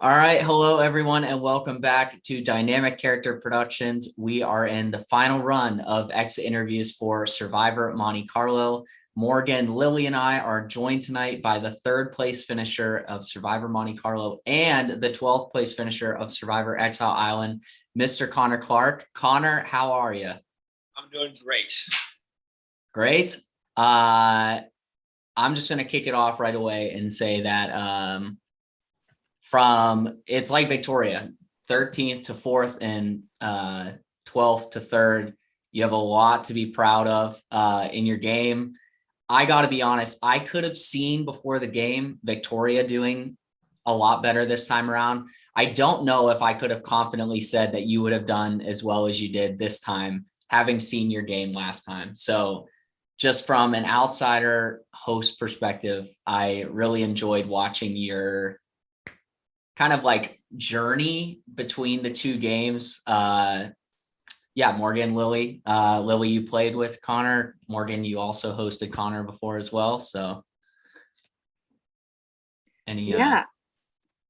All right. Hello, everyone, and welcome back to Dynamic Character Productions. We are in the final run of exit interviews for Survivor Monte Carlo. Morgan, Lilly, and I are joined tonight by the third place finisher of Survivor Monte Carlo and the 12th place finisher of Survivor Exile Island, Mr. Connor Clark. Connor, how are you? I'm doing great. Great. I'm just going to kick it off right away and say that it's like Victoria, 13th to 4th and 12th to 3rd. You have a lot to be proud of in your game. I got to be honest, I could have seen before the game Victoria doing a lot better this time around. I don't know if I could have confidently said that you would have done as well as you did this time, having seen your game last time. So just from an outsider host perspective, I really enjoyed watching your kind of like journey between the two games. Yeah, Morgan, Lilly. Lilly, you played with Connor. Morgan, you also hosted Connor before as well. So any Yeah,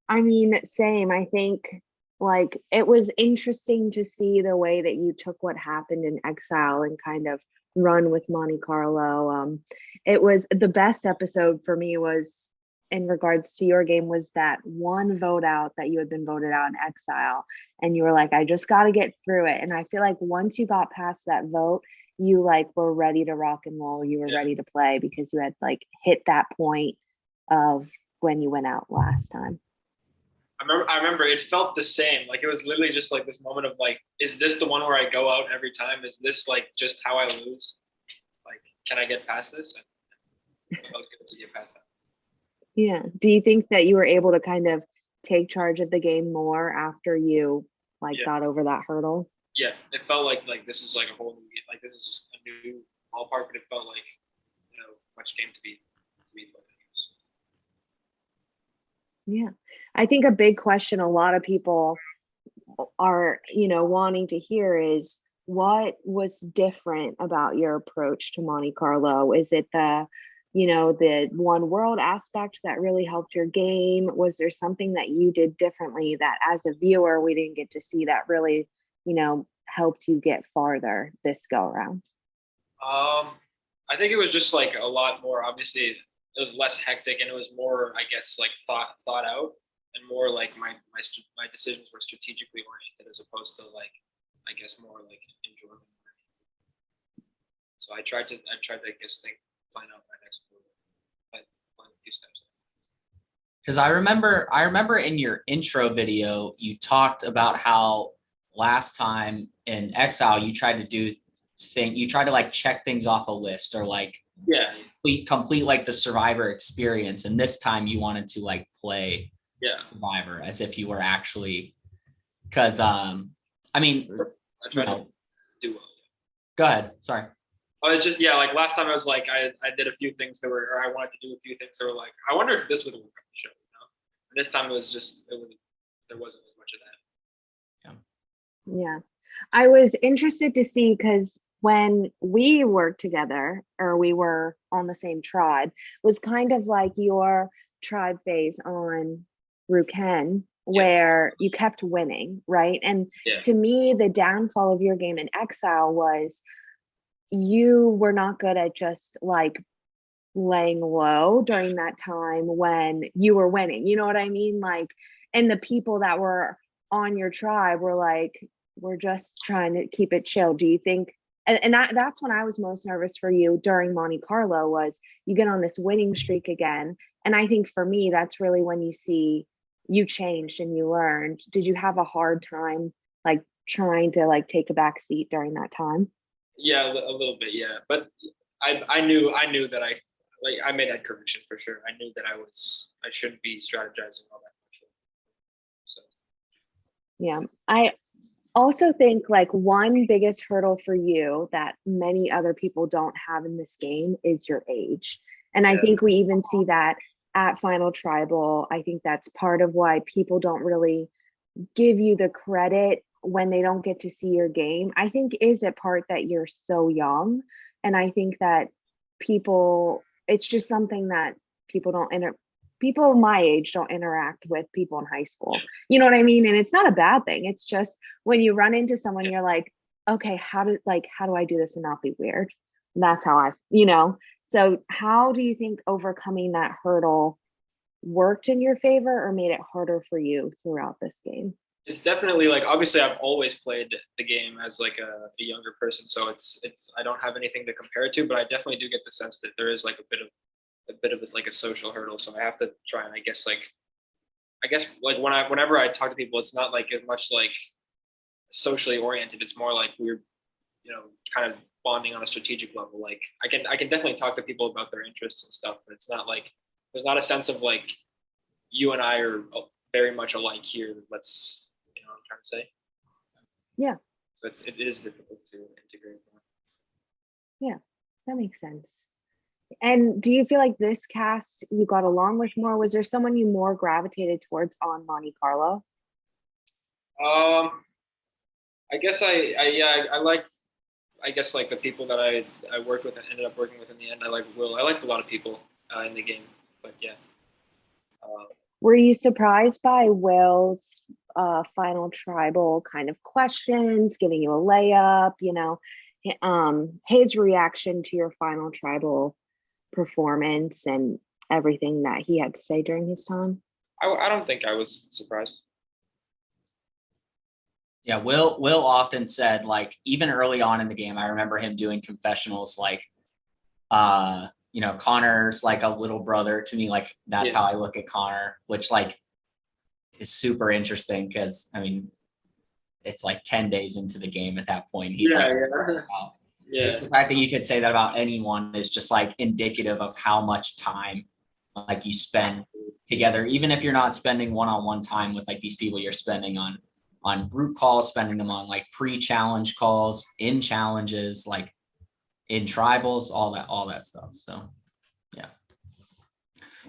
I mean, same. I think like it was interesting to see the way that you took what happened in Exile and kind of run with Monte Carlo. It was the best episode for me was in regards to your game was that one vote out that you had been voted out in Exile, and you were like, I just got to get through it. And I feel like once you got past that vote, you like were ready to rock and roll. You were ready to play because you had like hit that point of when you went out last time. I remember it felt the same. Like it was literally just like this moment of like, is this the one where I go out every time? Is this like just how I lose? Like, can I get past this? I was going to get past that. Yeah. Do you think that you were able to kind of take charge of the game more after you like Yeah. got over that hurdle? Yeah, it felt like this is like a whole new game. Like this is just a new ballpark, but it felt like much game to be played. Yeah. I think a big question a lot of people are, wanting to hear is what was different about your approach to Monte Carlo? Is it the one world aspect that really helped your game? Was there something that you did differently that as a viewer we didn't get to see that really, helped you get farther this go around? I think it was just like a lot more. Obviously, it was less hectic and it was more, I guess, like thought out and more like my decisions were strategically oriented as opposed to like, I guess, more like enjoyment oriented. So I tried to I guess plan out my next move, plan a few steps. because I remember in your intro video you talked about how last time in Exile you tried to like check things off a list or like Yeah, complete like the Survivor experience, and this time you wanted to like play yeah. Survivor as if you were actually because I mean, I tried to do well. go ahead, sorry. Oh, it's just like last time I was like I did a few things that were, or I wanted to do a few things that were like I wonder if this would work on the show. And this time there wasn't as much of that. Yeah. I was interested to see because when we worked together or we were on the same tribe was kind of like your tribe phase on Ruken where you kept winning, right? And to me, the downfall of your game in Exile was you were not good at just like laying low during that time when you were winning. You know what I mean? Like, and the people that were on your tribe were like, we're just trying to keep it chill. Do you think? And that's when I was most nervous for you during Monte Carlo was you get on this winning streak again. And I think for me, that's really when you see you changed and you learned. Did you have a hard time like trying to like take a back seat during that time? Yeah, a little bit, yeah. But I knew that I made that correction for sure. I knew that I shouldn't be strategizing all that much. So yeah, I also think like one biggest hurdle for you that many other people don't have in this game is your age. And I think we even see that at Final Tribal. I think that's part of why people don't really give you the credit when they don't get to see your game. I think is a part that you're so young. And I think that people, it's just something that people don't people my age don't interact with people in high school. You know what I mean? And it's not a bad thing. It's just when you run into someone, you're like, okay, how do I do this and not be weird? And that's how so how do you think overcoming that hurdle worked in your favor or made it harder for you throughout this game? It's definitely like, obviously I've always played the game as like a younger person, so it's I don't have anything to compare it to, but I definitely do get the sense that there is like a bit of like a social hurdle. So I have to try and I guess like whenever I talk to people, it's not like as much like socially oriented. It's more like we're, kind of bonding on a strategic level. Like I can definitely talk to people about their interests and stuff, but it's not like there's not a sense of like you and I are very much alike here. Let's, what I'm trying to say. Yeah. So it is difficult to integrate that. Yeah, that makes sense. And do you feel like this cast you got along with more? Was there someone you more gravitated towards on Monte Carlo? I guess I liked, I guess like the people that I worked with and ended up working with in the end. I like Will. I liked a lot of people in the game, but yeah. Were you surprised by Will's final tribal kind of questions, giving you a layup, his reaction to your final tribal performance and everything that he had to say during his time? I don't think I was surprised. Yeah, Will often said, like, even early on in the game, I remember him doing confessionals like, Connor's like a little brother to me. Like, that's how I look at Connor, which like is super interesting because I mean, it's like 10 days into the game at that point. He's It's the fact that you could say that about anyone is just like indicative of how much time like you spend together, even if you're not spending one-on-one time with like these people, you're spending on group calls, spending them on like pre-challenge calls, in challenges, like in tribals, all that stuff. So yeah.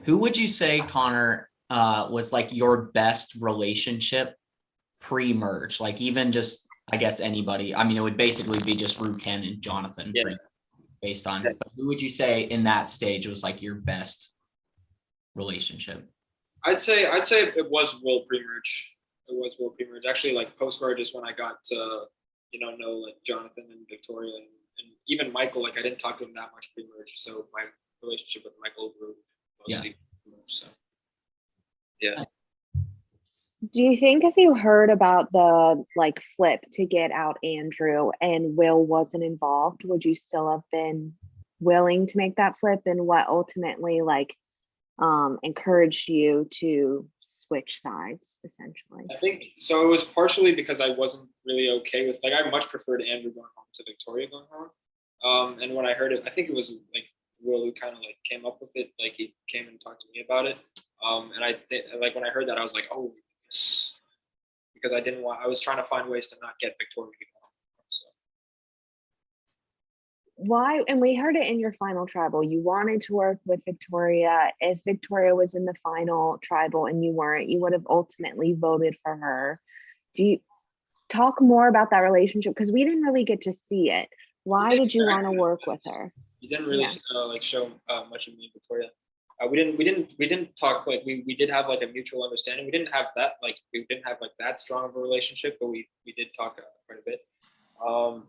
Who would you say, Connor, was like your best relationship pre-merge? Like even just, I guess anybody. I mean, it would basically be just Ken and Jonathan based on, but who would you say in that stage was like your best relationship? I'd say it was Will pre-merge. It was Will pre-merge. Actually, like post-merge is when I got to, know like Jonathan and Victoria and even Michael. Like I didn't talk to him that much pre-merge, so my relationship with Michael grew mostly pre-merge. So yeah. Do you think if you heard about the like flip to get out Andrew and Will wasn't involved, would you still have been willing to make that flip? And what ultimately like encouraged you to switch sides essentially? I think so. It was partially because I wasn't really okay with, like, I much preferred Andrew going home to Victoria going home. And when I heard it, I think it was like Will who kind of like came up with it. Like he came and talked to me about it. And I think like when I heard that, I was like, oh, yes. Because I was trying to find ways to not get Victoria to go home. So. Why? And we heard it in your final tribal. You wanted to work with Victoria. If Victoria was in the final tribal and you weren't, you would have ultimately voted for her. Do you talk more about that relationship? Because we didn't really get to see it. Why did you want to work with her? You didn't really like show much of me and Victoria. We didn't talk, like we did have like a mutual understanding. We didn't have that that strong of a relationship, but we did talk quite a bit. But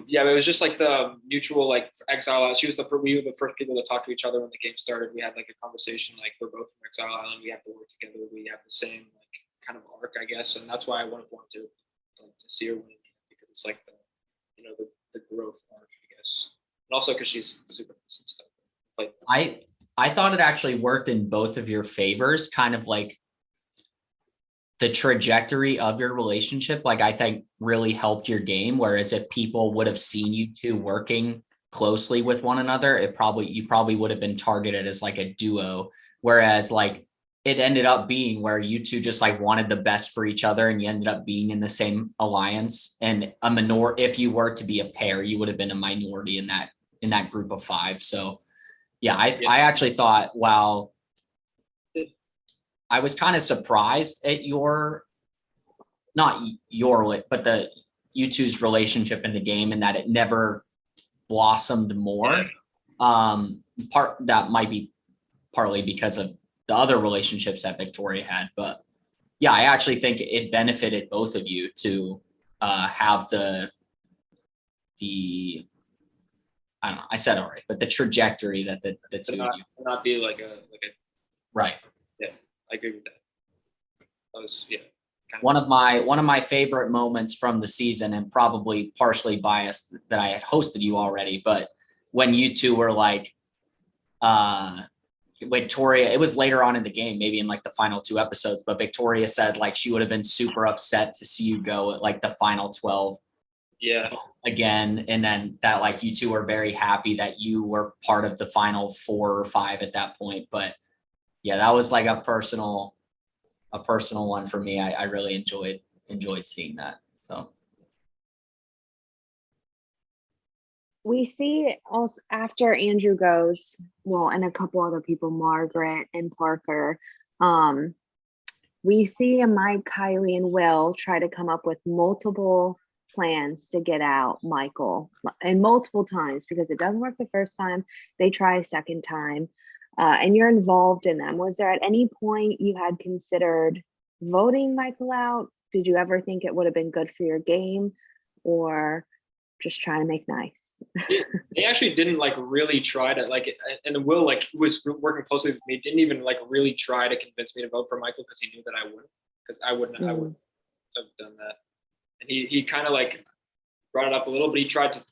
it was just like the mutual like Exile. We were the first people to talk to each other when the game started. We had like a conversation, like we're both from Exile Island. We have to work together. We have the same like kind of arc, I guess, and that's why I wouldn't want to see her win, because it's like the growth arc, I guess, and also because she's super nice and stuff. I thought it actually worked in both of your favors, kind of like the trajectory of your relationship, like I think really helped your game. Whereas if people would have seen you two working closely with one another, you probably would have been targeted as like a duo. Whereas like it ended up being where you two just like wanted the best for each other and you ended up being in the same alliance, and if you were to be a pair, you would have been a minority in that group of five. So yeah, I actually thought, wow, I was kind of surprised at not but you two's relationship in the game, and that it never blossomed more. That might be partly because of the other relationships that Victoria had. But yeah, I actually think it benefited both of you to have the I don't know, I said it already, but the trajectory that the two of you not be like a right. Yeah, I agree with that. That was One of my favorite moments from the season, and probably partially biased that I had hosted you already, but when you two were like Victoria, it was later on in the game, maybe in like the final 2 episodes, but Victoria said like she would have been super upset to see you go at like the final 12 again. And then that like you two were very happy that you were part of the final 4 or 5 at that point. But yeah, that was like a personal one for me. I really enjoyed seeing that. So We see also after Andrew goes, well, and a couple other people, Margaret and Parker, we see Mike, Kiley, and Will try to come up with multiple plans to get out Michael, and multiple times, because it doesn't work the first time, they try a second time, and you're involved in them. Was there at any point you had considered voting Michael out? Did you ever think it would have been good for your game, or just trying to make nice? They actually didn't like really try to like, and Will like who was working closely with me didn't even like really try to convince me to vote for Michael, because he knew that I wouldn't, because I wouldn't have done that. And he kind of like brought it up a little, but he tried to.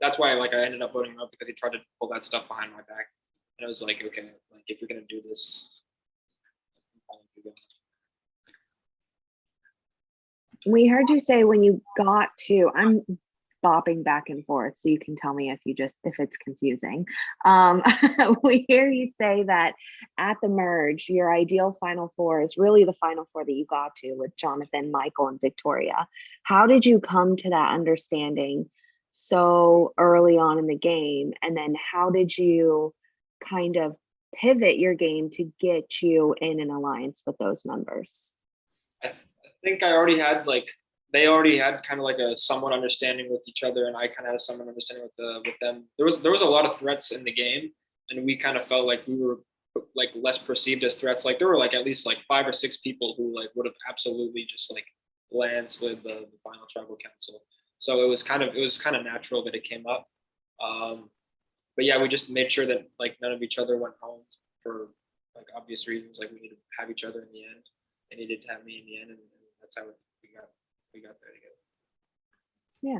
That's why like I ended up voting him up, because he tried to pull that stuff behind my back, and I was like, okay, like if you're gonna do this, We heard you say when you got to, I'm bopping back and forth, so you can tell me if it's confusing. We hear you say that at the merge, your ideal final 4 is really the final 4 that you got to with Jonathan, Michael, and Victoria. How did you come to that understanding so early on in the game? And then how did you kind of pivot your game to get you in an alliance with those members? I think I already had like, they already had kind of like a somewhat understanding with each other, and I kind of had a somewhat understanding with them. There was a lot of threats in the game, and we kind of felt like we were like less perceived as threats. Like there were like at least like 5 or 6 people who like would have absolutely just like landslid the final tribal council. So it was kind of natural that it came up. But yeah, we just made sure that like none of each other went home for like obvious reasons. Like we needed to have each other in the end. They needed to have me in the end, and that's how we got there together. Yeah.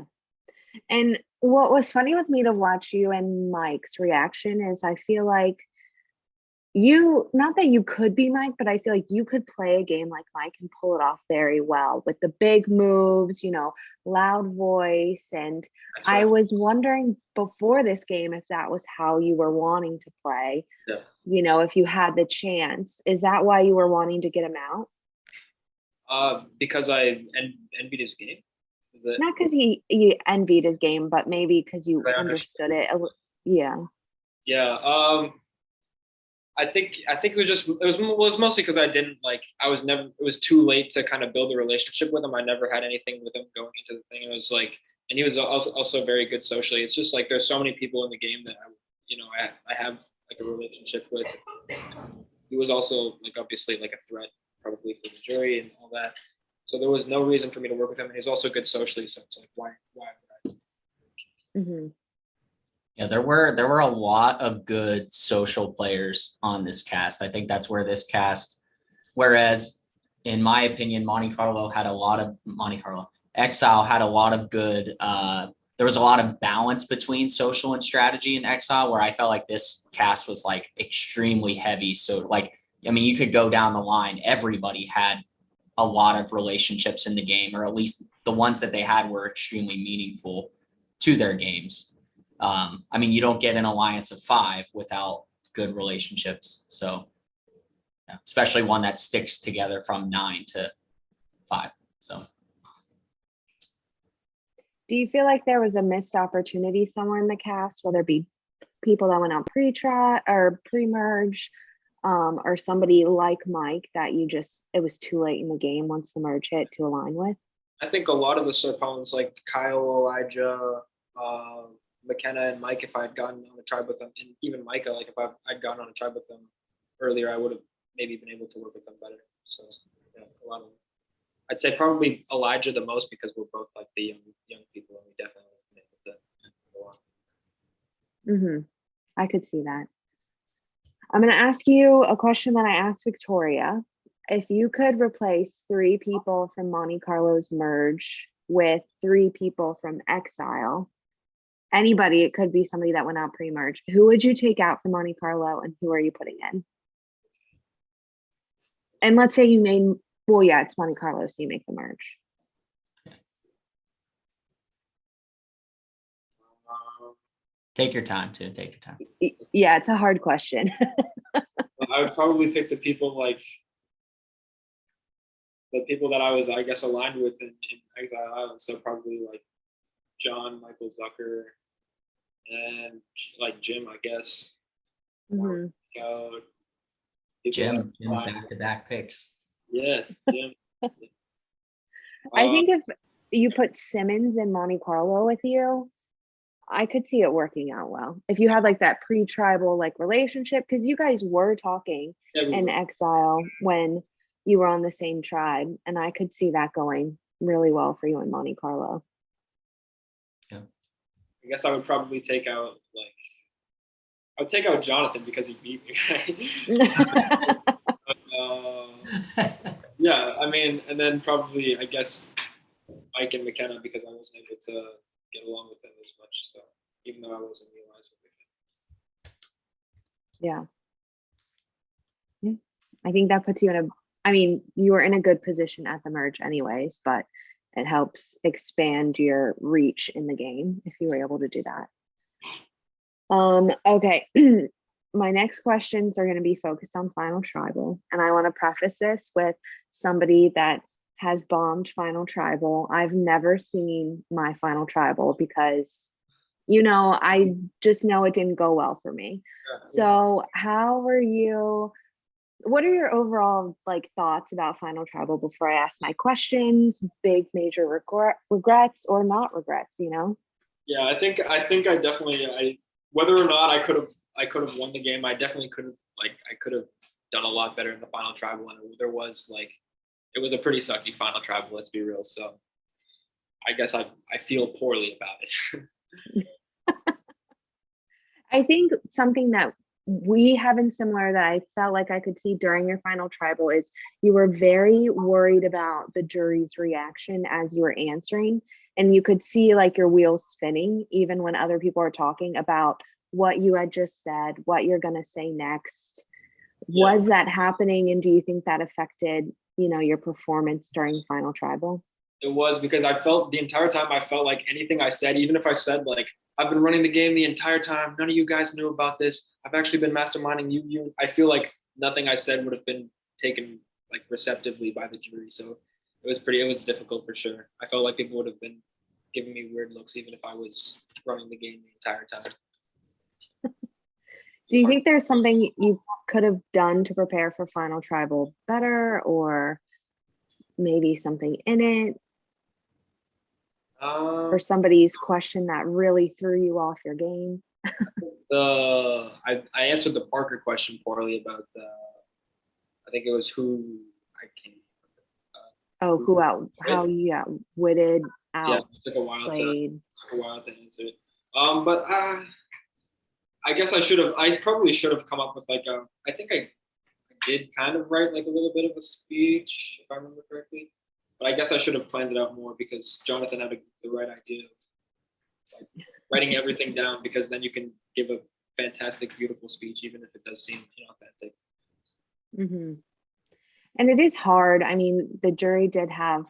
And what was funny with me to watch you and Mike's reaction is I feel like you, not that you could be Mike, but I feel like you could play a game like Mike and pull it off very well with the big moves, loud voice. And I was wondering before this game if that was how you were wanting to play, if you had the chance. Is that why you were wanting to get him out? Because I envied his game. Not because you envied his game, but maybe because you understood it. Yeah. Yeah. I think it was mostly because it was too late to kind of build a relationship with him. I never had anything with him going into the thing. It was like, and he was also very good socially. It's just like there's so many people in the game that I have like a relationship with. He was also like obviously like a threat probably for the jury and all that. So there was no reason for me to work with him. And he's also good socially. So it's like, why would I? Mm-hmm. Yeah, there were a lot of good social players on this cast. I think that's where this cast, whereas in my opinion, Exile had a lot of good, there was a lot of balance between social and strategy in Exile, where I felt like this cast was like extremely heavy. So like, I mean, you could go down the line. Everybody had a lot of relationships in the game, or at least the ones that they had were extremely meaningful to their games. I mean, you don't get an alliance of 5 without good relationships. So, yeah, especially one that sticks together from 9 to 5. So, do you feel like there was a missed opportunity somewhere in the cast, whether it be people that went out pre-trot or pre-merge, or somebody like Mike that it was too late in the game once the merge hit to align with? I think a lot of the opponents like Kyle, Elijah, McKenna, and Mike, if I had gotten on a tribe with them, and even Micah, like if I'd gotten on a tribe with them, earlier, I would have maybe been able to work with them better. So yeah, a lot of them. I'd say probably Elijah the most because we're both like the young people, and we definitely would have been able to go on. I could see that. I'm going to ask you a question that I asked Victoria. If you could replace 3 people from Monte Carlo's merge with 3 people from Exile, anybody, it could be somebody that went out pre-merge, who would you take out from Monte Carlo and who are you putting in? And let's say you made, well, yeah, it's Monte Carlo, so you make the merge. Take your time, too. Take your time. Yeah, it's a hard question. I would probably pick the people that I was, I guess, aligned with in Exile Island. So probably like John, Michael Zucker, and like Jim, I guess. Jim back-to-back picks. Yeah, Jim. I think if you put Simmons and Monte Carlo with you, I could see it working out well. If you had like that pre-tribal like relationship, because you guys were talking in Exile when you were on the same tribe, and I could see that going really well for you in Monte Carlo. Yeah. I guess I would probably take out Jonathan because he beat me. Yeah, I mean, and then probably I guess Mike and McKenna because I wasn't able to get along with them as much. So even though I wasn't realized with McKenna. Yeah. I think that puts you in you were in a good position at the merge anyways, but it helps expand your reach in the game if you were able to do that. Okay. My next questions are going to be focused on Final Tribal, and I want to preface this with somebody that has bombed Final Tribal. I've never seen my Final Tribal because, I just know it didn't go well for me. So what are your overall thoughts about Final Tribal before I ask my questions? Big major regrets or not regrets, Yeah, I think I definitely whether or not I could have won the game, I definitely could have I could have done a lot better in the Final Tribal, and there was it was a pretty sucky Final Tribal, let's be real. So I guess I feel poorly about it. I think something that we have in similar that I felt like I could see during your Final Tribal is you were very worried about the jury's reaction as you were answering, and you could see your wheels spinning even when other people are talking about what you had just said, what you're going to say next. Yeah. Was that happening, and do you think that affected your performance during Final Tribal? It was, because I felt the entire time, I felt like anything I said, even if I said I've been running the game the entire time, none of you guys knew about this, I've actually been masterminding you, I feel like nothing I said would have been taken receptively by the jury. So it was difficult for sure. I felt like people would have been giving me weird looks even if I was running the game the entire time. Do you think there's something you could have done to prepare for Final Tribal better, or maybe something in it? Or somebody's question that really threw you off your game? I answered the Parker question poorly about I think it was who I can't remember. How you outwitted, yeah, it took a while to answer it. But I guess I probably should have come up with I think I did kind of write a little bit of a speech, if I remember correctly. But I guess I should have planned it out more, because Jonathan had the right idea of writing everything down, because then you can give a fantastic, beautiful speech, even if it does seem inauthentic. Mm-hmm. And it is hard. I mean, the jury did have,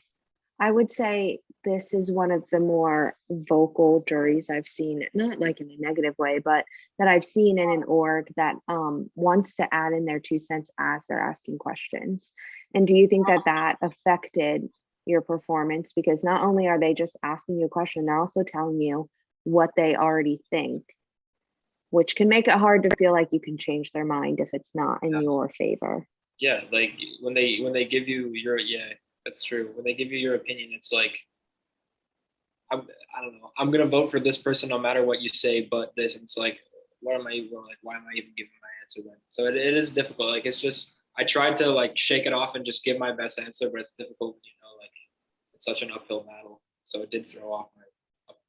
I would say this is one of the more vocal juries I've seen, not in a negative way, but that I've seen in an org that wants to add in their 2 cents as they're asking questions. And do you think that affected your performance? Because not only are they just asking you a question, they're also telling you what they already think, which can make it hard to feel like you can change their mind if it's not in your favor. Yeah, when they give you your, that's true. When they give you your opinion, it's I don't know, I'm gonna vote for this person no matter what you say, but this, it's why am I even giving my answer then. So it is difficult. Like, it's just, I tried to like shake it off and just give my best answer, but it's difficult, like it's such an uphill battle. So it did throw off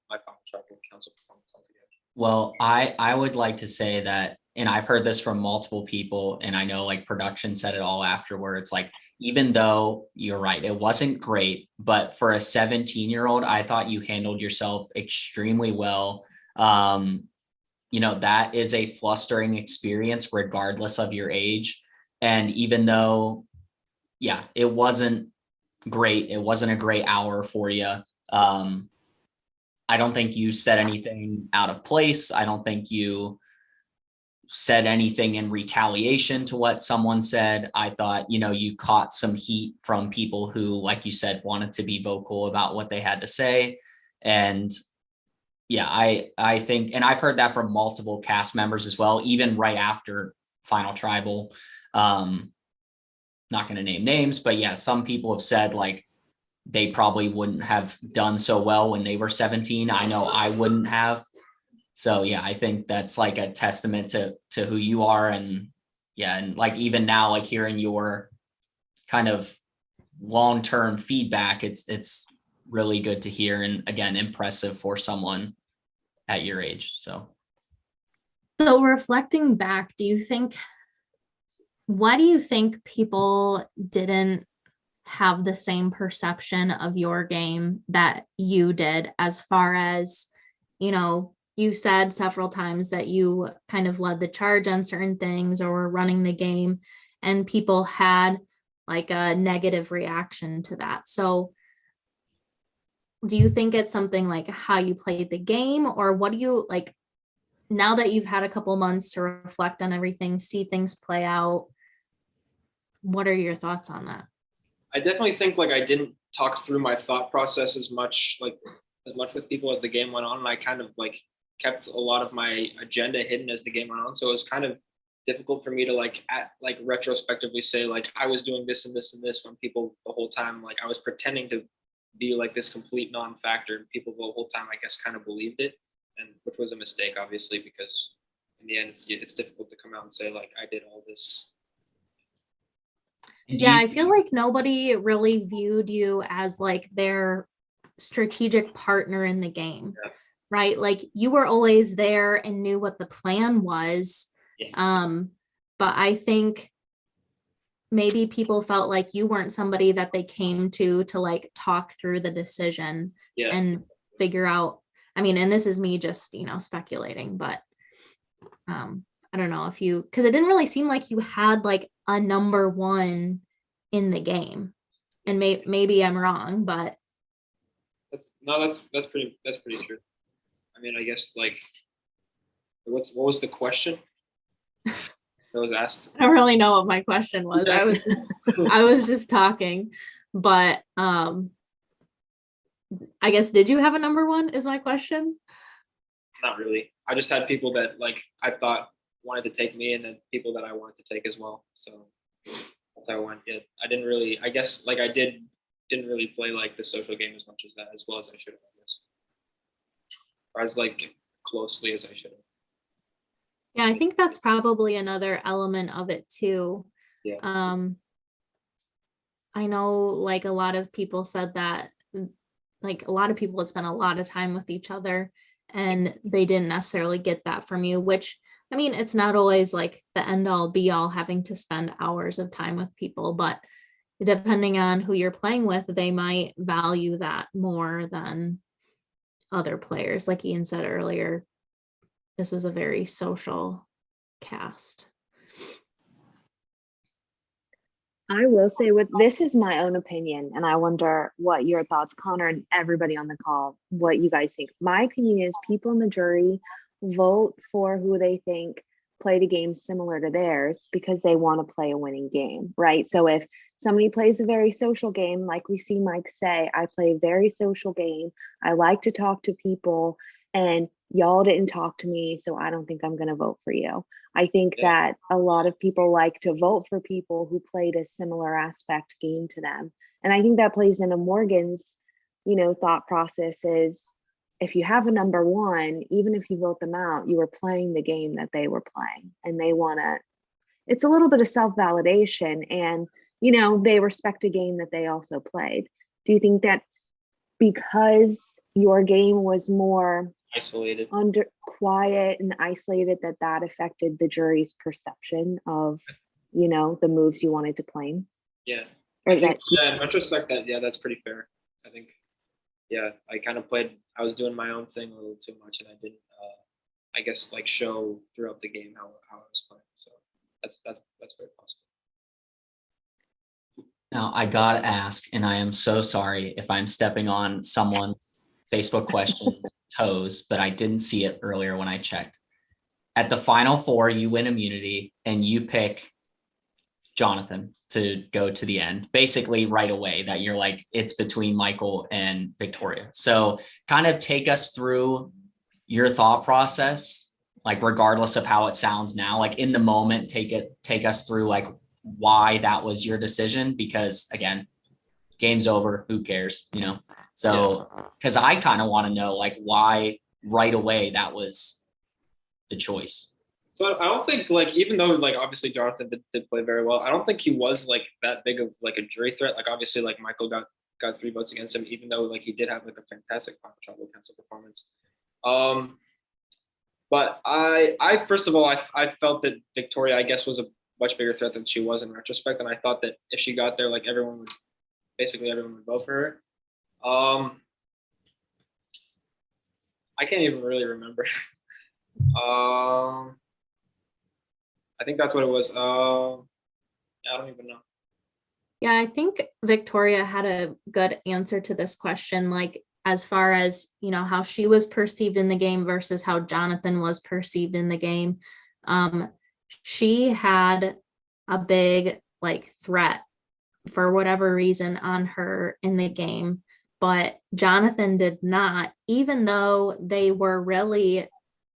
my final tribal council performance altogether. Well, I would like to say that, and I've heard this from multiple people, and I know like production said it all afterwards, like, even though you're right, it wasn't great, but for a 17-year-old, I thought you handled yourself extremely well. That is a flustering experience regardless of your age. And even though, yeah, it wasn't great, it wasn't a great hour for you. I don't think you said anything out of place. I don't think you said anything in retaliation to what someone said. I thought, you caught some heat from people who, like you said, wanted to be vocal about what they had to say. And yeah, I think, and I've heard that from multiple cast members as well, even right after Final Tribal. Not going to name names, but yeah, some people have said like they probably wouldn't have done so well when they were 17. I know I wouldn't have. So yeah, I think that's like a testament to who you are. And yeah, and like even now, like hearing your kind of long-term feedback, it's really good to hear. And again, impressive for someone at your age. So reflecting back, why do you think people didn't have the same perception of your game that you did, as far as, you said several times that you kind of led the charge on certain things or were running the game, and people had like a negative reaction to that. So do you think it's something like how you played the game, or what do you like now that you've had a couple months to reflect on everything, see things play out? What are your thoughts on that? I definitely think like I didn't talk through my thought process as much with people as the game went on. And I kind of like kept a lot of my agenda hidden as the game went on. So it was kind of difficult for me to retrospectively say like I was doing this and this and this, when people the whole time, like I was pretending to be like this complete non-factor, and people the whole time I guess kind of believed it, and which was a mistake obviously, because in the end it's difficult to come out and say like I did all this. Yeah, I feel like nobody really viewed you as like their strategic partner in the game, right? Like you were always there and knew what the plan was. Yeah. But I think maybe people felt like you weren't somebody that they came to like talk through the decision and figure out. I mean, and this is me just, speculating, but I don't know because it didn't really seem like you had like a number one in the game, and maybe I'm wrong, but that's pretty true. I mean, I guess like what was the question that was asked? I don't really know what my question was. I was just talking, but I guess, did you have a number one is my question? Not really. I just had people that like I thought wanted to take me, and then people that I wanted to take as well. So that's how I went. Yeah, I didn't really. I guess like I didn't really play like the social game as much as that, as well as I should have. I guess, or as like closely as I should have. Yeah, I think that's probably another element of it too. Yeah. I know like a lot of people said that like a lot of people have spent a lot of time with each other, and they didn't necessarily get that from you, which I mean, it's not always like the end all be all having to spend hours of time with people, but depending on who you're playing with, they might value that more than other players. Like Ian said earlier, this was a very social cast. I will say this is my own opinion, and I wonder what your thoughts, Connor, and everybody on the call, what you guys think. My opinion is people in the jury vote for who they think played a game similar to theirs because they want to play a winning game, right? So if somebody plays a very social game, like we see Mike say, I play a very social game, I like to talk to people, and y'all didn't talk to me, so I don't think I'm going to vote for you. I think that a lot of people like to vote for people who played a similar aspect game to them. And I think that plays into Morgan's, thought process is if you have a number one, even if you vote them out, you were playing the game that they were playing, and they want to, it's a little bit of self-validation, and, you know, they respect a game that they also played. Do you think that because your game was more Isolated. under quiet and isolated, that affected the jury's perception of, you know, the moves you wanted to claim? Yeah. Or I think, that, yeah, in retrospect, that's pretty fair. I think, yeah, I kind of I was doing my own thing a little too much, and I didn't, I guess, like, show throughout the game how I was playing. So that's very possible. Now, I gotta ask, and I am so sorry if I'm stepping on someone's Facebook questions toes, but I didn't see it earlier when I checked. At the final four, you win immunity and you pick Jonathan to go to the end, basically right away, that you're like, it's between Michael and Victoria. So kind of take us through your thought process, like regardless of how it sounds now, like in the moment, take us through like why that was your decision, because again, game's over, who cares, you know? So, because I kind of want to know like why right away that was the choice. So I don't think, like, even though, like, obviously Jonathan did play very well, I don't think he was like that big of like a jury threat. Like, obviously, like, Michael got 3 votes against him, even though like he did have like a fantastic final tribal council performance. But I first of all, I felt that Victoria, I guess, was a much bigger threat than she was in retrospect, and I thought that if she got there, like, everyone would vote for her. I can't even really remember. I think that's what it was. I don't even know. Yeah, I think Victoria had a good answer to this question, like as far as, you know, how she was perceived in the game versus how Jonathan was perceived in the game. She had a big like threat for whatever reason on her in the game, but Jonathan did not, even though they were really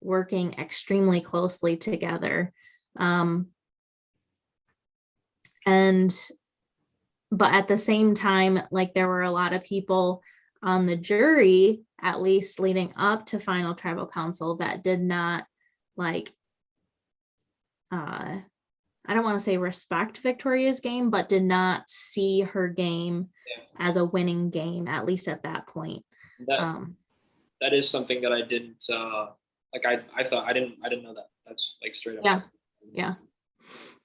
working extremely closely together. But at the same time, like, there were a lot of people on the jury, at least leading up to final tribal council, that did not like, I don't want to say respect Victoria's game, but did not see her game as a winning game, at least at that point. That is something that I didn't, like, I thought, I didn't know that. That's like straight up. Yeah.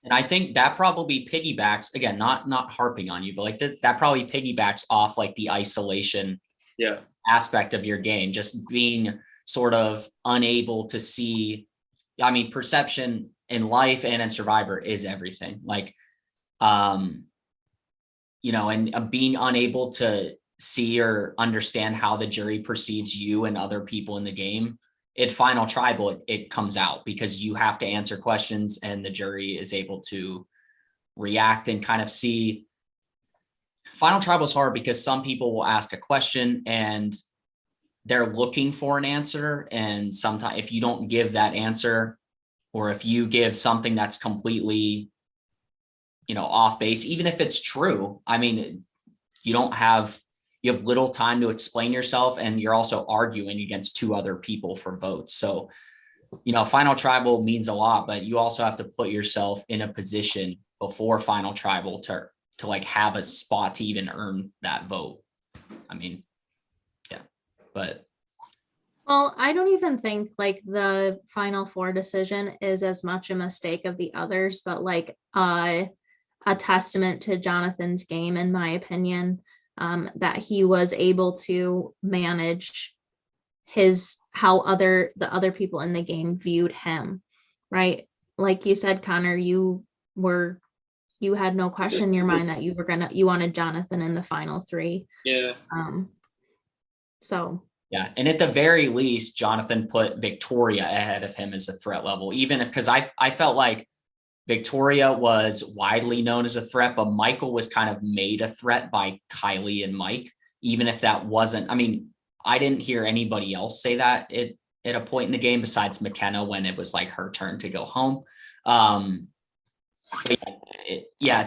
And I think that probably piggybacks, again, not harping on you, but like that probably piggybacks off like the isolation aspect of your game, just being sort of unable to see. I mean, perception in life and in Survivor is everything. Like, you know, and being unable to see or understand how the jury perceives you and other people in the game. At final tribal, it comes out because you have to answer questions and the jury is able to react and kind of see. Final tribal is hard because some people will ask a question and they're looking for an answer. And sometimes if you don't give that answer, or if you give something that's completely, you know, off base, even if it's true, I mean, you have little time to explain yourself, and you're also arguing against 2 other people for votes. So, you know, final tribal means a lot, but you also have to put yourself in a position before final tribal to like have a spot to even earn that vote. I mean, yeah, but. Well, I don't even think like the final 4 decision is as much a mistake of the others, but like a testament to Jonathan's game, in my opinion. That he was able to manage how the other people in the game viewed him, right? Like you said, Connor, you had no question in your mind that you wanted Jonathan in the final 3. Yeah. So. Yeah. And at the very least, Jonathan put Victoria ahead of him as a threat level, even because I felt like Victoria was widely known as a threat, but Michael was kind of made a threat by Kiley and Mike, even if that wasn't, I mean, I didn't hear anybody else say that at a point in the game besides McKenna when it was like her turn to go home. At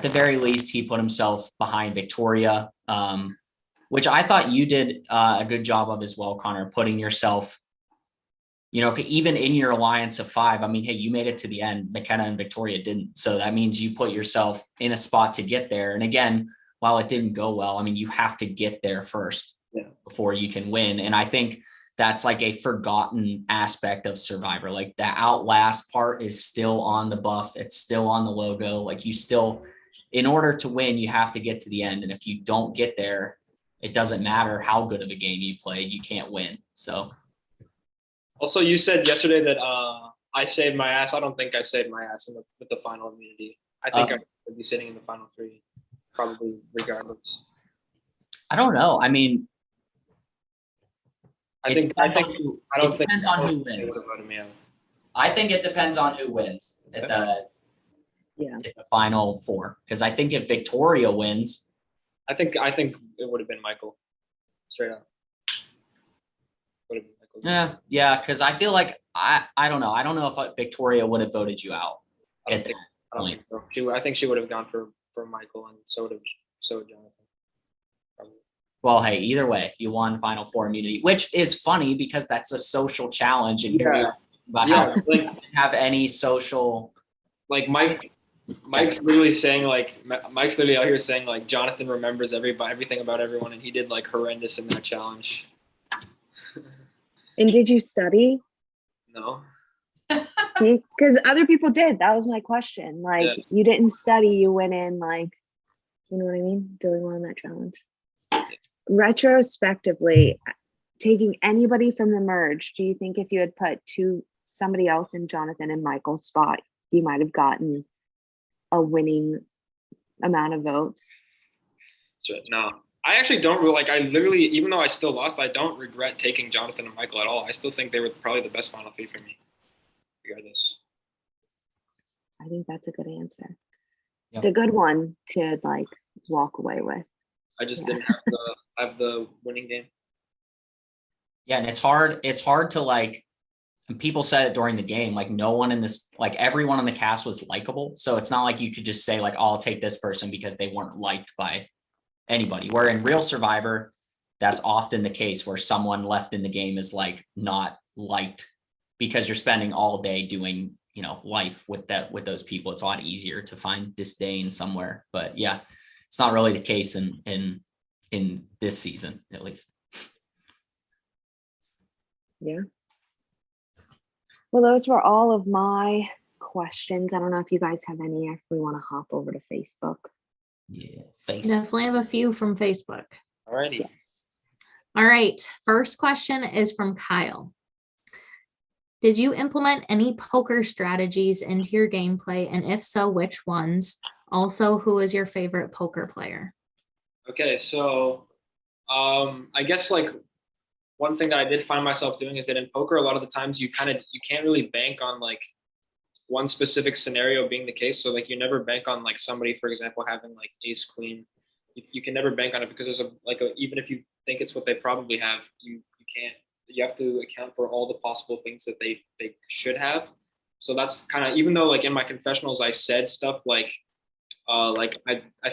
the very least, he put himself behind Victoria. which I thought you did a good job of as well, Connor, putting yourself, even in your alliance of 5. I mean, hey, you made it to the end. McKenna and Victoria didn't. So that means you put yourself in a spot to get there. And again, while it didn't go well, I mean, you have to get there first before you can win. And I think that's like a forgotten aspect of Survivor. Like the outlast part is still on the buff. It's still on the logo. Like in order to win, you have to get to the end. And if you don't get there, it doesn't matter how good of a game you played, you can't win. So. Also, you said yesterday that I saved my ass. I don't think I saved my ass with the final immunity. I think I would be sitting in the final 3, probably regardless. I don't know. I mean, I it think depends on who wins. I think it depends on who wins at the final 4. Because I think if Victoria wins, I think it would have been Michael, straight up. Would have been Michael. Yeah. Because I feel like I don't know. I don't know if Victoria would have voted you out at that point. So. I think she would have gone for Michael, and so would Jonathan. Probably. Well, hey, either way, you won Final 4 immunity, which is funny because that's a social challenge, and here about how you didn't have any social. Like Mike's literally saying Mike's literally out here saying like Jonathan remembers everything about everyone, and he did like horrendous in that challenge. And did you study? No. Because other people did. That was my question. Like you didn't study, you went in like, you know what I mean? Doing well in that challenge. Retrospectively, taking anybody from the merge, do you think if you had put somebody else in Jonathan and Michael's spot, you might have gotten a winning amount of votes? No. I actually don't really I literally, even though I still lost, I don't regret taking Jonathan and Michael at all. I still think they were probably the best final 3 for me, regardless. I think that's a good answer. Yep. It's a good one to walk away with. I just didn't have the winning game. Yeah, and it's hard to and people said it during the game, no one in this, everyone on the cast was likable. So it's not like you could just say oh, I'll take this person because they weren't liked by anybody. Where in real Survivor, that's often the case where someone left in the game is not liked because you're spending all day doing, life with those people. It's a lot easier to find disdain somewhere. But yeah, it's not really the case in this season, at least. Yeah. Well, those were all of my questions. I don't know if you guys have any, if we want to hop over to Facebook. Yeah, Facebook. Definitely have a few from Facebook. Alrighty. Yes. All right. First question is from Kyle. Did you implement any poker strategies into your gameplay? And if so, which ones? Also, who is your favorite poker player? Okay, so I guess one thing that I did find myself doing is that in poker, a lot of the times you can't really bank on one specific scenario being the case. So you never bank on somebody, for example, having ace queen. You can never bank on it because there's even if you think it's what they probably have, you can't. You have to account for all the possible things that they should have. So that's kind of, even though in my confessionals I said stuff I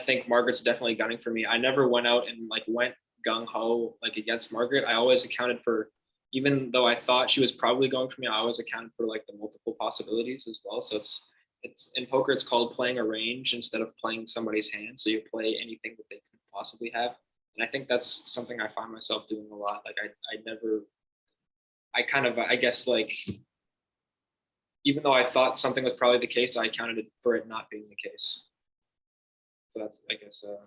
think Margaret's definitely gunning for me. I never went out and went gung-ho against Margaret. I always accounted for, even though I thought she was probably going for me, I always accounted for the multiple possibilities as well. So it's in poker, it's called playing a range instead of playing somebody's hand. So you play anything that they could possibly have. And I think that's something I find myself doing a lot. Even though I thought something was probably the case, I accounted for it not being the case. So that's, I guess, something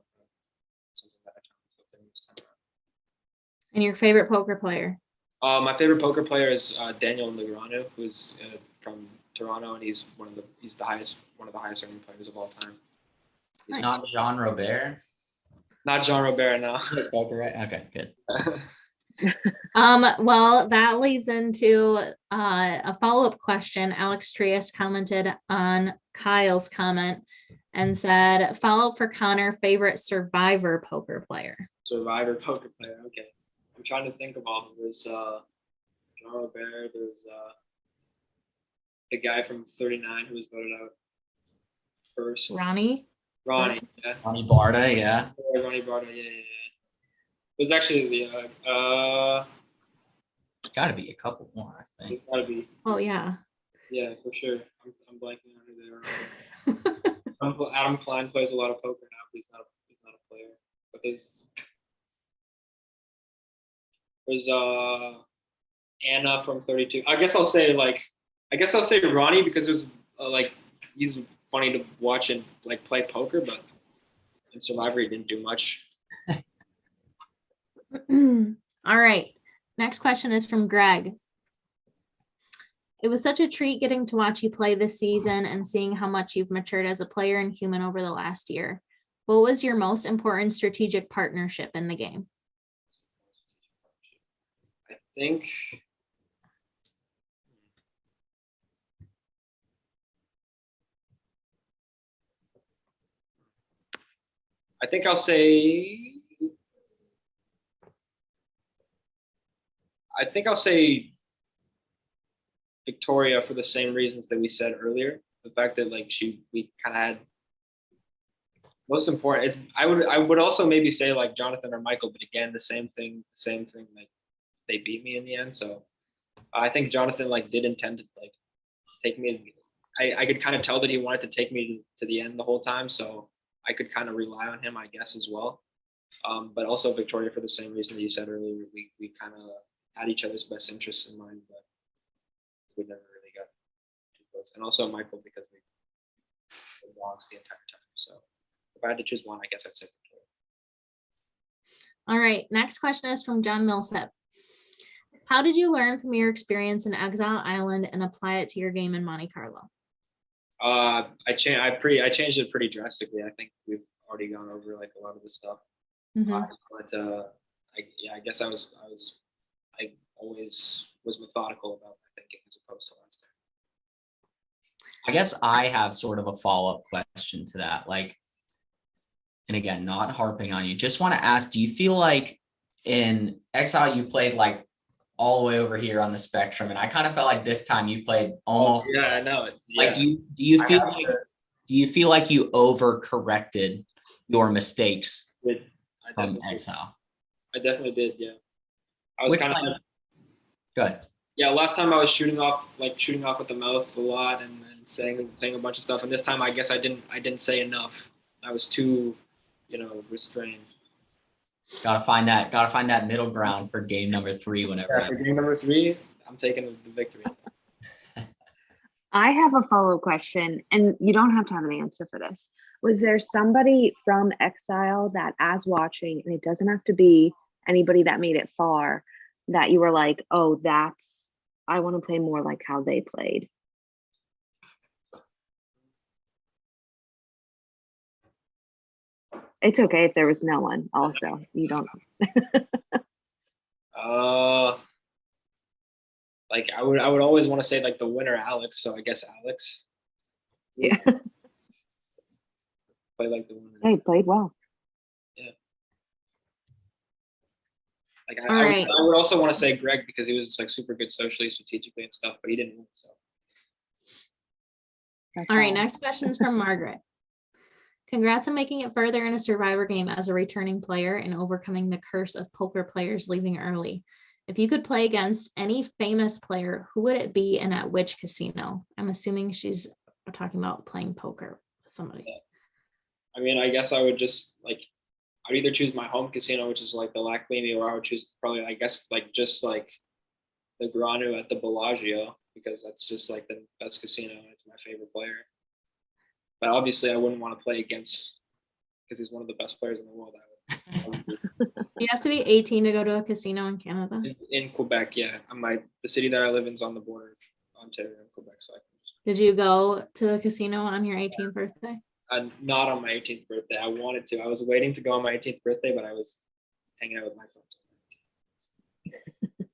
that I found myself doing this time around. And your favorite poker player? My favorite poker player is Daniel Negreanu, who's from Toronto, and he's one of the highest earning players of all time. He's not Jean Robert. Not Jean Robert, no. He's poker, right? Okay, good. Well, that leads into a follow-up question. Alex Trias commented on Kyle's comment and said, follow up for Connor, favorite Survivor poker player. Survivor poker player, okay. I'm trying to think of all of them. There's Jean Robert, there's the guy from 39 who was voted out first. Ronnie, yeah. Ronnie Barda, yeah. Ronnie Barda, yeah. was actually the Got to be a couple more, I think. there's gotta be, Oh yeah. yeah, for sure. I'm blanking on who they are. Adam Klein plays a lot of poker now, but he's not a player. But there's Anna from 32. I guess I'll say Ronnie because it was like he's funny to watch and like play poker, but in Survivor he didn't do much. All right. Next question is from Greg. It was such a treat getting to watch you play this season and seeing how much you've matured as a player and human over the last year. What was your most important strategic partnership in the game? I think I'll say Victoria for the same reasons that we said earlier. The fact that like we kind of had most important. I would also maybe say like Jonathan or Michael, but again the same thing. Like they beat me in the end, so I think Jonathan like did intend to like take me. I could kind of tell that he wanted to take me to the end the whole time, so I could kind of rely on him, I guess, as well. But also Victoria for the same reason that you said earlier. We kind of had each other's best interests in mind, but we never really got too close. And also Michael because we dogs the entire time. So if I had to choose one, I guess I'd say Victoria. All right. Next question is from John Millsip. How did you learn from your experience in Exile Island and apply it to your game in Monte Carlo? I changed it pretty drastically. I think we've already gone over like a lot of the stuff. I guess I always was methodical about my thinking as opposed to last time. I guess I have sort of a follow-up question to that. Like, and again, not harping on you, just want to ask, do you feel like in Exile you played like all the way over here on the spectrum, and I kind of felt like this time you played almost. Oh, yeah, I know it. Yeah. Like, do you feel like you overcorrected your mistakes from Exile? I definitely did. Yeah, I was kind of good. Yeah, last time I was shooting off at the mouth a lot and saying a bunch of stuff, and this time I guess I didn't say enough. I was too, restrained. Gotta find that middle ground for game number 3 whenever. Yeah, for game number 3, I'm taking the victory. I have a follow-up question, and you don't have to have an answer for this. Was there somebody from Exile that, as watching, and it doesn't have to be anybody that made it far, that you were like, oh, I want to play more like how they played? It's okay if there was no one. Also, you don't. Like I would always want to say like the winner, Alex. So I guess Alex. Yeah. Play like the winner. Hey, played well. Yeah. Like I would also want to say Greg because he was just like super good socially, strategically, and stuff, but he didn't win. So. All right. Next question is from Margaret. Congrats on making it further in a Survivor game as a returning player and overcoming the curse of poker players leaving early. If you could play against any famous player, who would it be and at which casino? I'm assuming she's talking about playing poker with somebody. Yeah. I mean, I guess I would just like, I'd either choose my home casino, which is like the Laclini, or I would choose probably, I guess, like just like the Granu at the Bellagio, because that's just like the best casino. It's my favorite player. But obviously, I wouldn't want to play against because he's one of the best players in the world. You have to be 18 to go to a casino in Canada. In Quebec, yeah. The city that I live in is on the border of Ontario and Quebec. So Did you go to the casino on your 18th birthday? Not on my 18th birthday. I wanted to. I was waiting to go on my 18th birthday, but I was hanging out with my friends.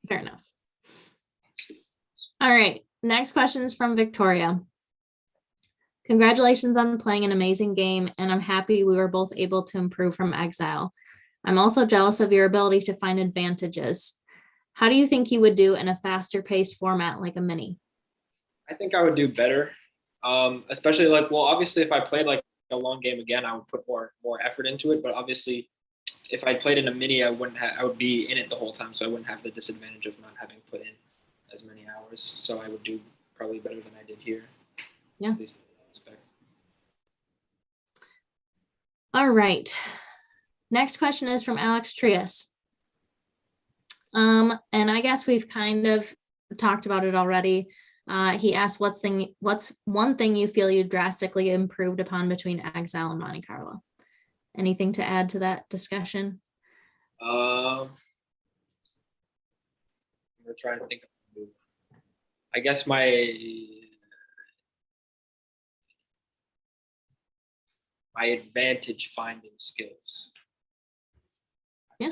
Fair enough. All right. Next question is from Victoria. Congratulations on playing an amazing game, and I'm happy we were both able to improve from Exile. I'm also jealous of your ability to find advantages. How do you think you would do in a faster paced format like a mini? I think I would do better. Especially obviously if I played like a long game again, I would put more effort into it. But obviously if I played in a mini, I would be in it the whole time, so I wouldn't have the disadvantage of not having put in as many hours. So I would do probably better than I did here. Yeah. At least in that aspect. All right. Next question is from Alex Trias. And I guess we've kind of talked about it already. He asked, what's one thing you feel you drastically improved upon between Exile and Monte Carlo? Anything to add to that discussion? I'm gonna try to think of a move. I guess my advantage finding skills. Yeah.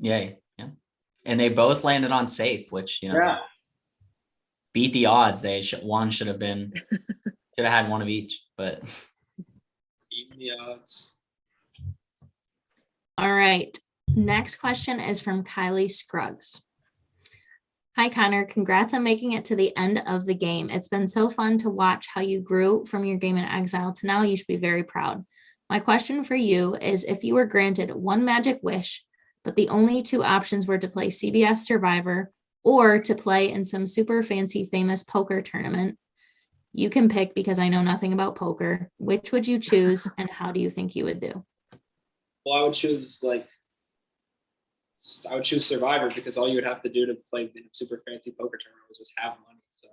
Yeah. And they both landed on safe, which, Yeah. beat the odds. One should have had one of each, but Even the odds. All right. Next question is from Kylie Scruggs. Hi, Connor. Congrats on making it to the end of the game. It's been so fun to watch how you grew from your game in Exile to now. You should be very proud. My question for you is, if you were granted one magic wish, but the only two options were to play CBS Survivor or to play in some super fancy famous poker tournament, you can pick because I know nothing about poker. Which would you choose and how do you think you would do? Well, I would choose Survivor because all you would have to do to play the super fancy poker tournament was just have money. So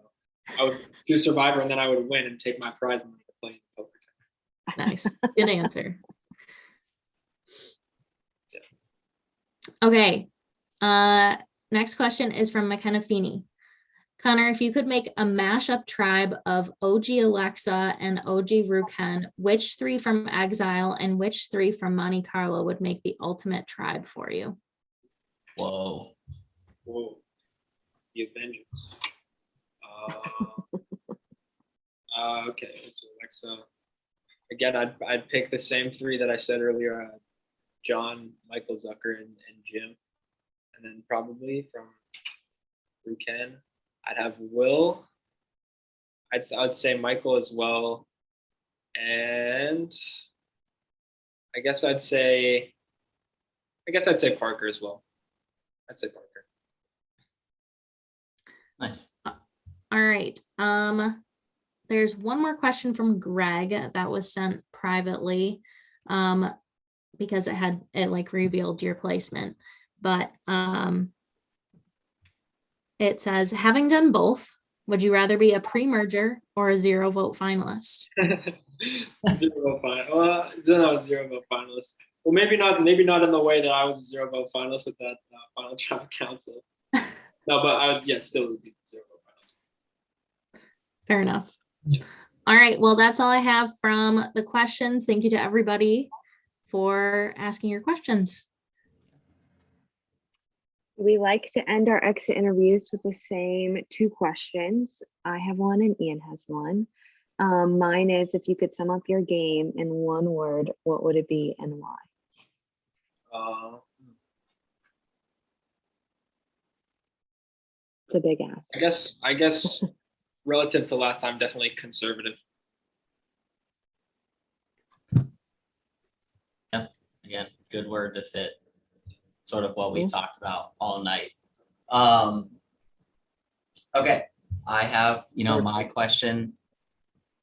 I would choose Survivor and then I would win and take my prize money to play in the poker tournament. Nice. Good answer. Yeah. Okay. Next question is from McKenna Feeney. Connor, if you could make a mashup tribe of OG Alexa and OG Ruken, which three from Exile and which three from Monte Carlo would make the ultimate tribe for you? whoa. The Avengers. Okay, Alexa. Again, I'd pick the same three that I said earlier: John, Michael, Zucker, and Jim. And then probably from Ruken, I'd have Will. I'd say Michael as well, and I guess I'd say Parker as well. I'd say Parker. Nice. All right. There's one more question from Greg that was sent privately, because it revealed your placement. But it says, having done both, would you rather be a pre-merger or a 0 vote finalist? 0 vote finalist. Well, zero vote finalist. Well, maybe not in the way that I was a 0 vote finalist with that final tribe council. No, but I would, still would be 0 vote finalist. Fair enough. Yeah. All right. Well, that's all I have from the questions. Thank you to everybody for asking your questions. We like to end our exit interviews with the same 2 questions. I have one and Ian has one. Mine is, if you could sum up your game in one word, what would it be and why? It's a big ask. I guess relative to last time, definitely conservative. Yeah. Again, good word to fit sort of what we talked about all night. Okay. I have, my question.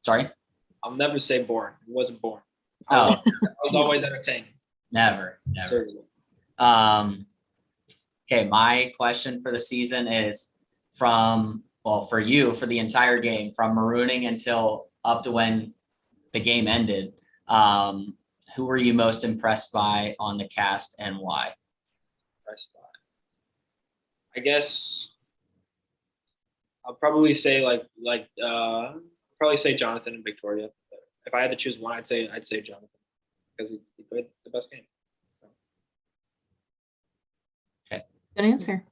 Sorry? I'll never say boring. It wasn't boring. Oh, I was always entertaining. never. Okay, my question for the season is for you, for the entire game, from marooning until up to when the game ended, who were you most impressed by on the cast and why? I guess I'll probably say probably say Jonathan and Victoria. If I had to choose one, I'd say Jonathan because he played the best game. So. Okay. Good answer.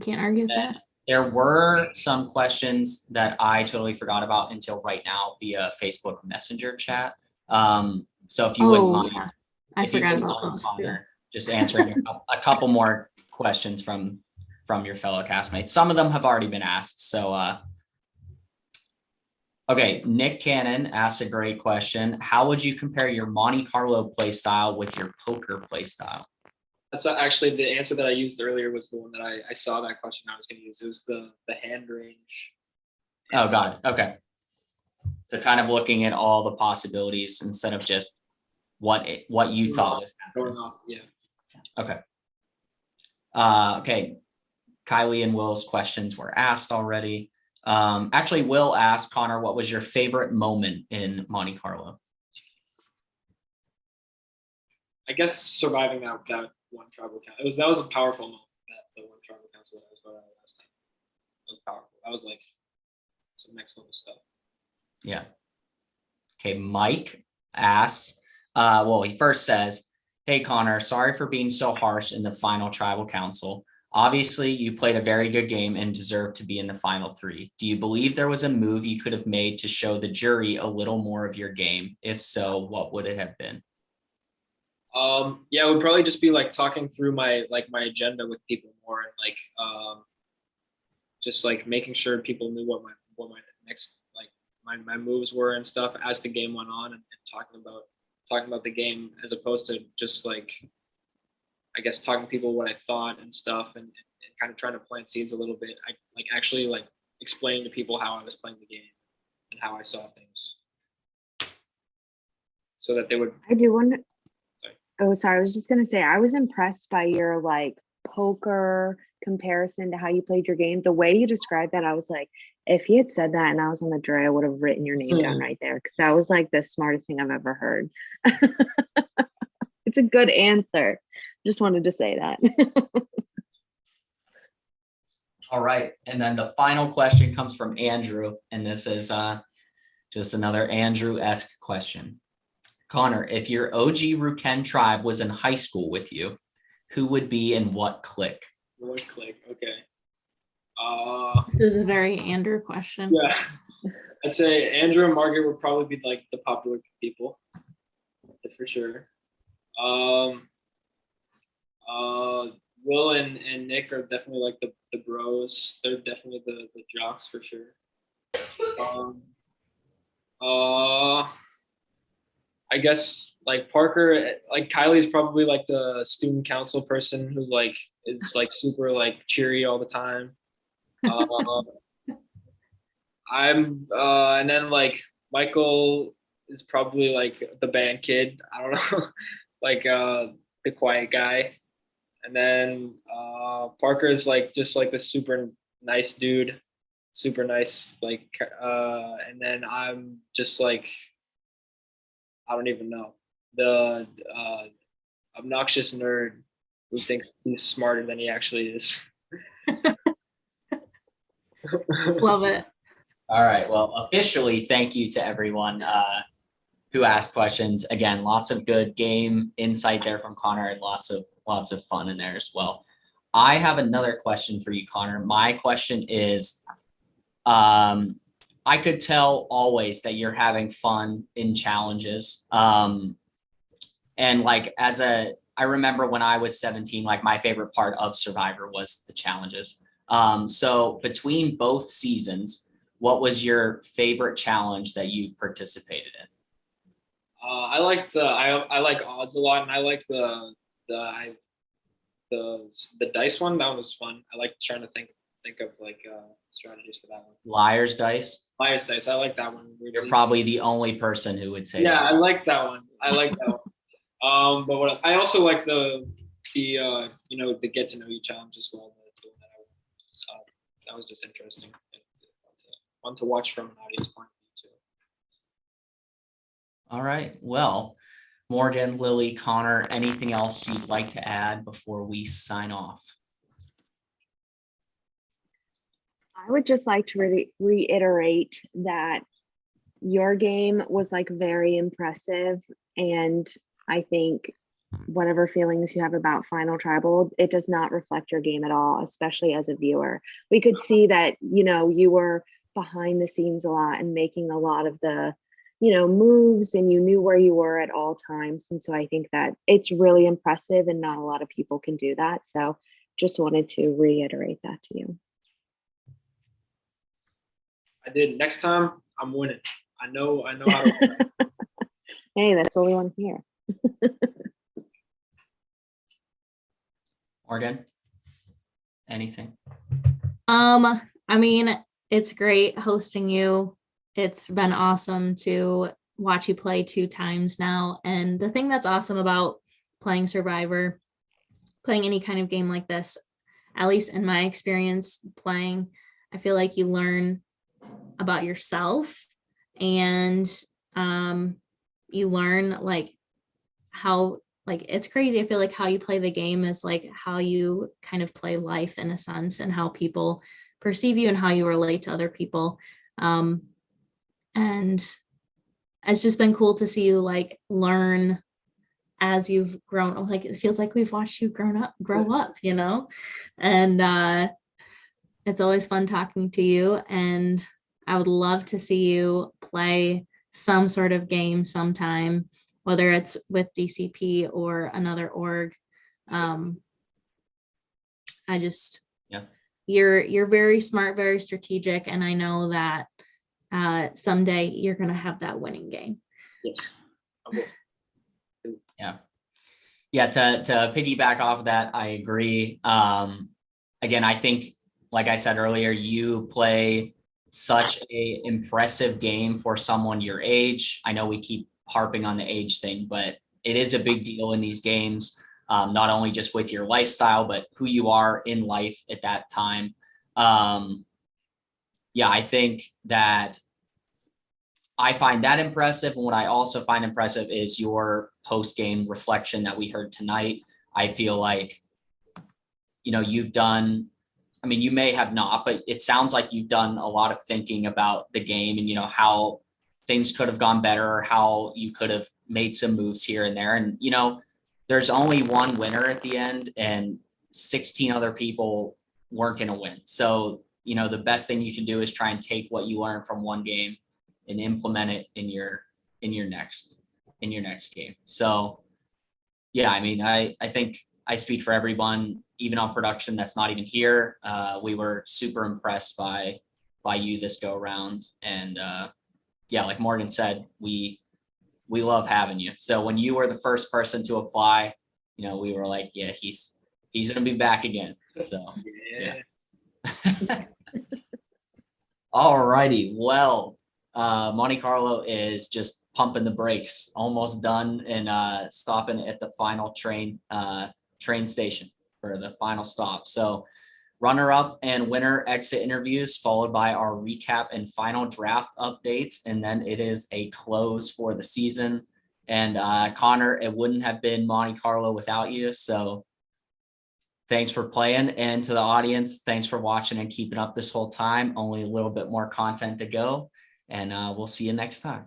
Can't argue with that. There were some questions that I totally forgot about until right now via Facebook Messenger chat. So if you wouldn't mind, yeah. I forgot about those too. Just answering a couple more questions from your fellow castmates. Some of them have already been asked. So Okay, Nick Cannon asks a great question. How would you compare your Monte Carlo play style with your poker play style? That's actually the answer that I used earlier was the one that I saw that question I was going to use. It was the hand range. Oh, got it. Okay. So kind of looking at all the possibilities instead of just what you thought was happening. Going off, yeah. Okay. Okay. Kiley and Will's questions were asked already. Actually, Will asked Connor, what was your favorite moment in Monte Carlo? I guess surviving that one tribal council. That was a powerful moment. The one tribal council that I was voted on last time. It was powerful. That was like some next level stuff. Yeah. Okay. Mike asks, well, he first says, hey, Connor, sorry for being so harsh in the final tribal council. Obviously, you played a very good game and deserve to be in the final three. Do you believe there was a move you could have made to show the jury a little more of your game? If so, what would it have been? Yeah, it would probably just be like talking through my agenda with people more and like just like making sure people knew what my next my moves were and stuff as the game went on and talking about the game as opposed to just like I guess talking to people what I thought and stuff and kind of trying to plant seeds a little bit. I like actually like explaining to people how I was playing the game and how I saw things so that they would. I do wonder. Sorry. Oh, sorry. I was just gonna say I was impressed by your like poker comparison to how you played your game. The way you described that, I was like, if he had said that and I was on the jury, I would have written your name down right there because that was like the smartest thing I've ever heard. It's a good answer. Just wanted to say that. All right. And then the final question comes from Andrew. And this is just another Andrew-esque question. Connor, if your OG Ruken tribe was in high school with you, who would be in what clique? What click? Okay. This is a very Andrew question. Yeah. I'd say Andrew and Margaret would probably be like the popular people. For sure. Will and Nick are definitely like the bros. They're definitely the jocks for sure. I guess like Parker, like Kiley's probably like the student council person who like is like super like cheery all the time. I'm and then like Michael is probably like the band kid. I don't know, like the quiet guy. And then Parker is like just like the super nice dude, super nice like and then I'm just like I don't even know, the obnoxious nerd who thinks he's smarter than he actually is. Love it. All right. Well, officially, thank you to everyone who asked questions. Again, lots of good game insight there from Connor and lots of fun in there as well. I have another question for you, Connor. My question is, I could tell always that you're having fun in challenges. And like I remember when I was 17, like my favorite part of Survivor was the challenges. So between both seasons, what was your favorite challenge that you participated in? I like I like odds a lot, and I like the dice one. That one was fun. I like trying to think of like strategies for that one. Liar's dice. Liar's dice. I like that one. You're probably the only person who would say yeah, that. I like that one. I like that one. But what I also like the the get to know you challenge as well. That was just interesting. Fun to watch from an audience point of view too. All right. Well, Morgan, Lilly, Connor, anything else you'd like to add before we sign off? I would just like to reiterate that your game was like very impressive. And I think whatever feelings you have about Final Tribal, it does not reflect your game at all, especially as a viewer. We could see that, you were behind the scenes a lot and making a lot of the, moves, and you knew where you were at all times. And so I think that it's really impressive and not a lot of people can do that. So just wanted to reiterate that to you. I did. Next time, I'm winning. I know how to. Hey, that's what we want to hear. Morgan, anything? I mean, it's great hosting you. It's been awesome to watch you play 2 times now. And the thing that's awesome about playing Survivor, playing any kind of game like this, at least in my experience playing, I feel like you learn about yourself, and you learn like how, like, it's crazy. I feel like how you play the game is like how you kind of play life in a sense, and how people perceive you and how you relate to other people. And it's just been cool to see you like learn as you've grown. Like, it feels like we've watched you grow up, you know? And it's always fun talking to you. And I would love to see you play some sort of game sometime, whether it's with DCP or another org. I just, you're very smart, very strategic. And I know that someday you're going to have that winning game. Yes. Yeah. To piggyback off of that, I agree. Again, I think, like I said earlier, you play such a impressive game for someone your age. I know we keep harping on the age thing, but it is a big deal in these games, not only just with your lifestyle, but who you are in life at that time. Yeah, I think that I find that impressive. And what I also find impressive is your post-game reflection that we heard tonight. I feel like, you've done, I mean, you may have not, but it sounds like you've done a lot of thinking about the game and, how things could have gone better, or how you could have made some moves here and there. And, there's only one winner at the end, and 16 other people weren't going to win. So, the best thing you can do is try and take what you learned from one game and implement it in your next game. So yeah, I mean, I think I speak for everyone, even on production that's not even here. We were super impressed by you this go around. And yeah, like Morgan said, we love having you. So when you were the first person to apply, we were like, yeah, he's gonna be back again. So yeah. All righty. Well, Monte Carlo is just pumping the brakes, almost done, and stopping at the final train station for the final stop. So runner-up and winner exit interviews, followed by our recap and final draft updates. And then it is a close for the season. And Connor, it wouldn't have been Monte Carlo without you. So thanks for playing. And to the audience, thanks for watching and keeping up this whole time. Only a little bit more content to go. And we'll see you next time.